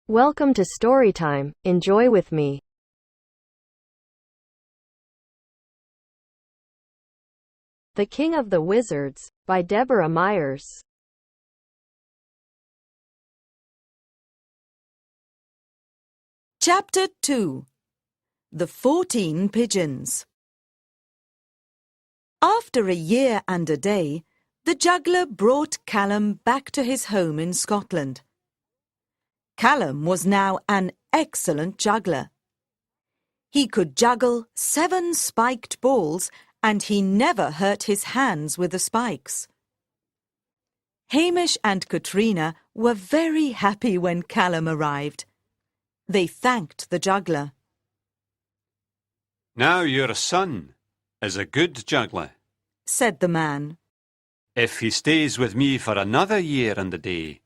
Welcome to Storytime. Enjoy with me. The King of the Wizards, by Deborah Meyers. Chapter 2. The 14 Pigeons. After a year and a day, the juggler brought Callum back to his home in Scotland. Callum was now an excellent juggler. He could juggle 7 spiked balls, and he never hurt his hands with the spikes. Hamish and Katrina were very happy when Callum arrived. They thanked the juggler. "Now your son is a good juggler," said the man. "If he stays with me for another year and a day,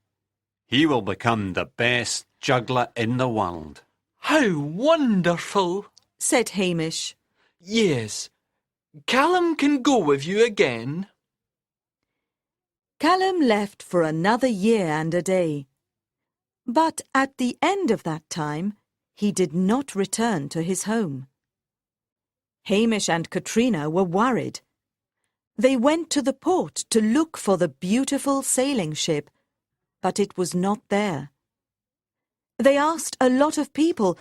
he will become the best juggler in the world." "How wonderful!" said Hamish. "Yes, Callum can go with you again." Callum left for another year and a day. But at the end of that time, he did not return to his home. Hamish and Katrina were worried. They went to the port to look for the beautiful sailing ship, but it was not there. They asked a lot of people,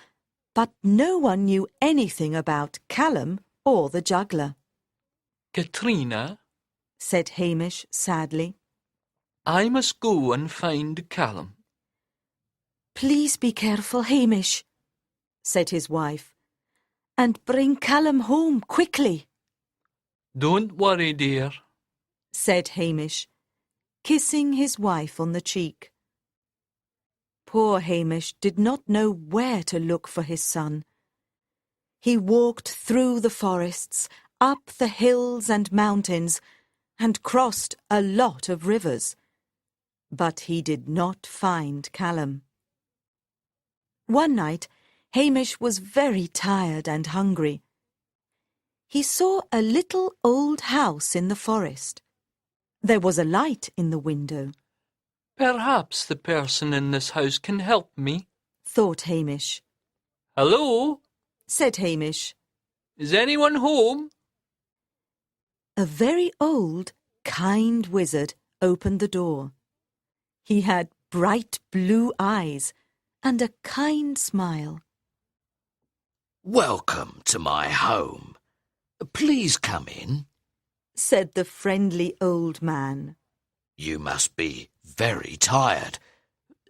but no one knew anything about Callum or the juggler. "Katrina," said Hamish sadly, "I must go and find Callum." "Please be careful, Hamish," said his wife, "and bring Callum home quickly," "Don't worry, dear," said Hamish, kissing his wife on the cheek. Poor Hamish did not know where to look for his son. He walked through the forests, up the hills and mountains, and crossed a lot of rivers. But he did not find Callum. One night, Hamish was very tired and hungry. He saw a little old house in the forest. There was a light in the window. "Perhaps the person in this house can help me," thought Hamish. "Hello, said Hamish. is anyone home?" A very old, kind wizard opened the door. He had bright blue eyes and a kind smile. "Welcome to my home. Please come in," said the friendly old man. "You must be very tired.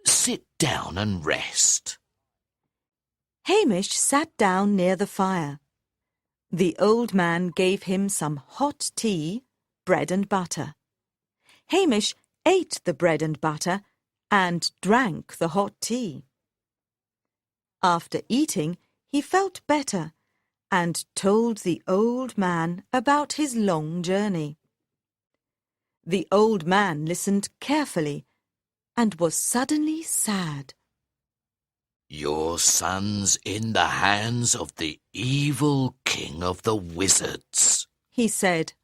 Sit down and rest." Hamish sat down near the fire. The old man gave him some hot tea, bread and butter. Hamish ate the bread and butter and drank the hot tea. After eating, he felt better and told the old man about his long journey. The old man listened carefully and was suddenly sad. "Your son's in the hands of the evil king of the wizards," he said.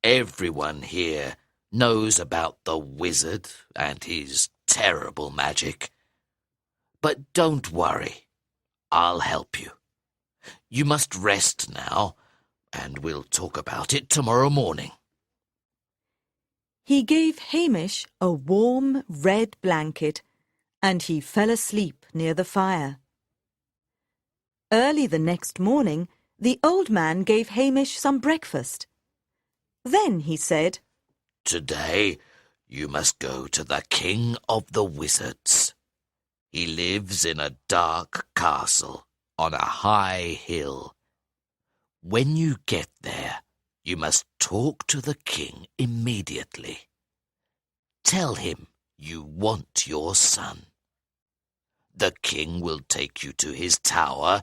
"Everyone here knows about the wizard and his terrible magic. But don't worry, I'll help you. You must rest now, and we'll talk about it tomorrow morning." He gave Hamish a warm red blanket, and he fell asleep near the fire. Early the next morning, the old man gave Hamish some breakfast. Then he said, "Today you must go to the king of the wizards. He lives in a dark castle on a high hill. When you get there, you must talk to the king immediately. Tell him you want your son. The king will take you to his tower,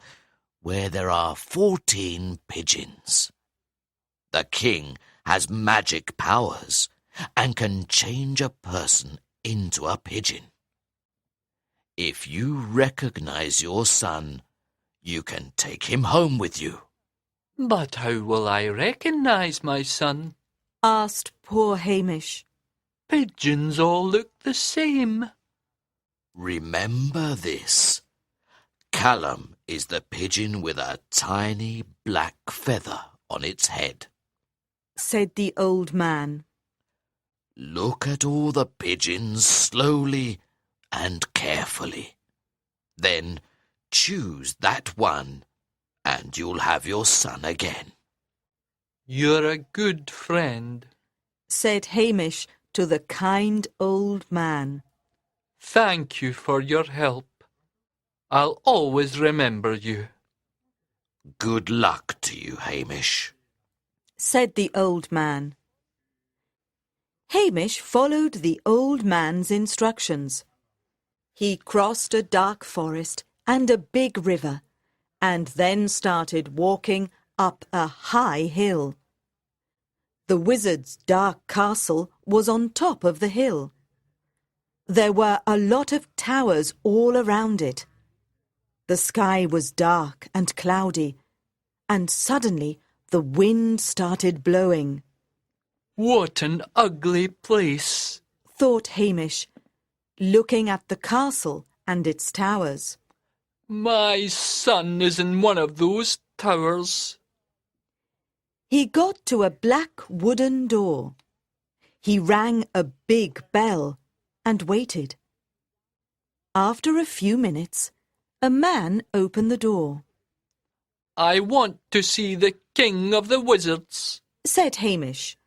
where there are 14 pigeons. The king has magic powers and can change a person into a pigeon. If you recognize your son, you can take him home with you." "But how will I recognize my son?" asked poor Hamish. "Pigeons all look the same." Remember this. Callum is the pigeon with a tiny black feather on its head, said the old man. Look at all the pigeons slowly and carefully. Then choose that one, and you'll have your son again. You're a good friend. Said Hamish to the kind old man. Thank you for your help. I'll always remember you. Good luck to you, Hamish, said the old man. Hamish followed the old man's instructions. He crossed a dark forest and a big river, and then started walking up a high hill. The wizard's dark castle was on top of the hill. There were a lot of towers all around it. The sky was dark and cloudy, and suddenly the wind started blowing. What an ugly place, thought Hamish, looking at the castle and its towers. My son is in one of those towers. He got to a black wooden door. He rang a big bell and waited. After a few minutes, a man opened the door. I want to see the king of the wizards, said Hamish.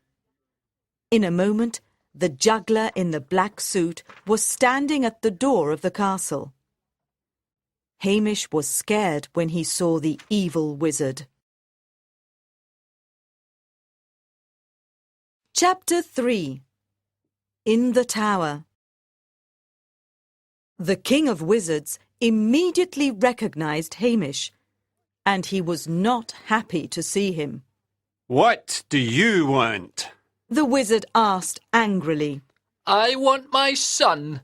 In a moment, the juggler in the black suit was standing at the door of the castle. Hamish was scared when he saw the evil wizard. Chapter 3. In the Tower. The King of Wizards immediately recognized Hamish, and he was not happy to see him. What do you want? The wizard asked angrily. I want my son,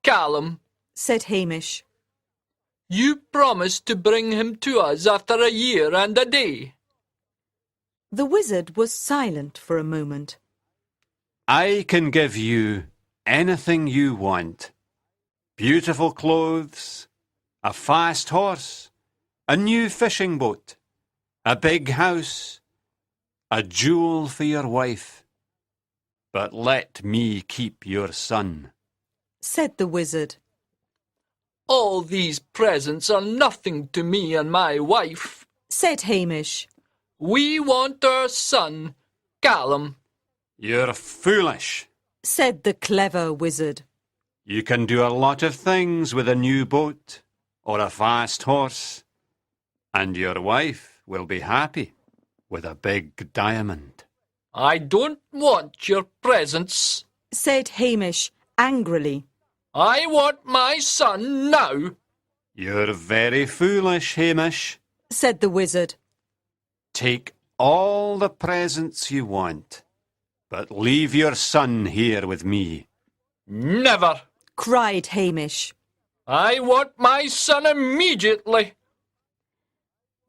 Callum, said Hamish. You promised to bring him to us after a year and a day. The wizard was silent for a moment. I can give you anything you want. Beautiful clothes, a fast horse, a new fishing boat, a big house, a jewel for your wife. But let me keep your son, said the wizard. All these presents are nothing to me and my wife, said Hamish. We want our son, Callum. You're foolish, said the clever wizard. You can do a lot of things with a new boat or a fast horse, and your wife will be happy with a big diamond. I don't want your presents, said Hamish angrily. I want my son now. You're very foolish, Hamish, said the wizard. Take all the presents you want, but leave your son here with me. Never, cried Hamish. I want my son immediately.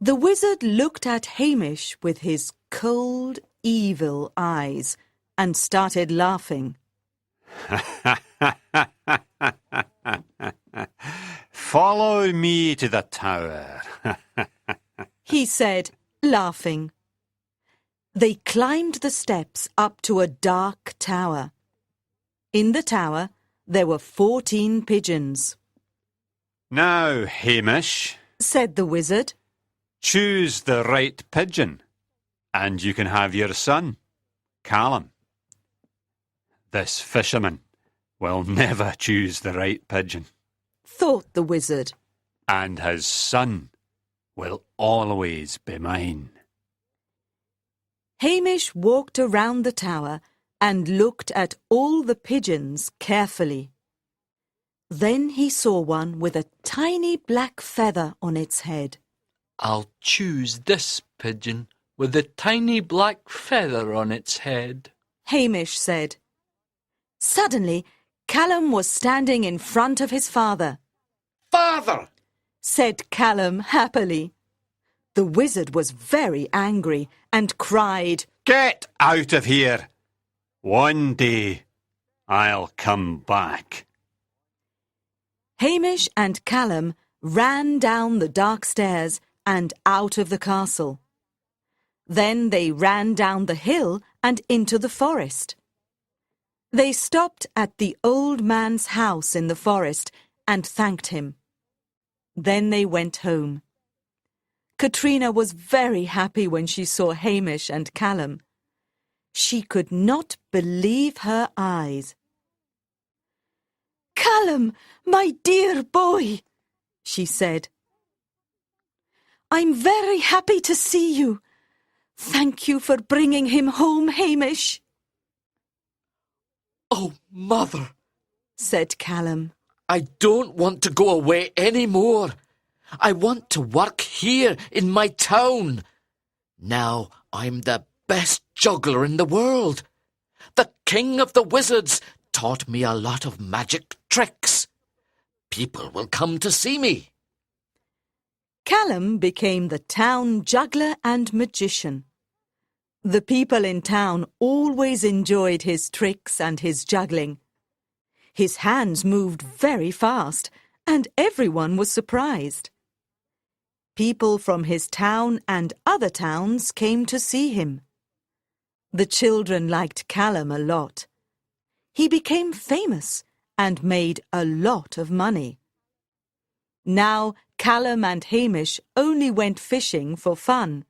The wizard looked at Hamish with his cold, evil eyes and started laughing. Follow me to the tower, he said, laughing. They climbed the steps up to a dark tower. In the tower, there were 14 pigeons. Now, Hamish, said the wizard, choose the right pigeon, and you can have your son, Callum. This fisherman will never choose the right pigeon, thought the wizard. and his son will always be mine. Hamish walked around the tower and looked at all the pigeons carefully. Then he saw one with a tiny black feather on its head. I'll choose this pigeon with a tiny black feather on its head, Hamish said. Suddenly, Callum was standing in front of his father. Father! Said Callum happily. The wizard was very angry and cried, Get out of here! One day I'll come back. Hamish and Callum ran down the dark stairs and out of the castle. Then they ran down the hill and into the forest. They stopped at the old man's house in the forest and thanked him. Then they went home. Katrina was very happy when she saw Hamish and Callum. She could not believe her eyes. "Callum, my dear boy," she said. "I'm very happy to see you. Thank you for bringing him home, Hamish." "Oh, Mother," said Callum. "I don't want to go away any more. I want to work here in my town. Now I'm the best juggler in the world. The king of the wizards taught me a lot of magic tricks. People will come to see me." Callum became the town juggler and magician. The people in town always enjoyed his tricks and his juggling. His hands moved very fast, and everyone was surprised. People from his town and other towns came to see him. The children liked Callum a lot. He became famous and made a lot of money. Now Callum and Hamish only went fishing for fun.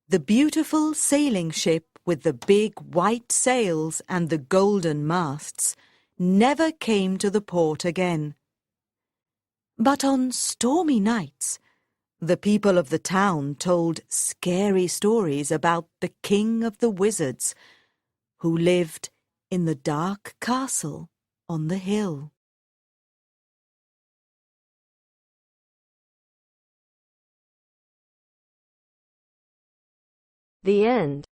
The beautiful sailing ship with the big white sails and the golden masts never came to the port again. But on stormy nights, the people of the town told scary stories about the king of the wizards, who lived in the dark castle on the hill. The end.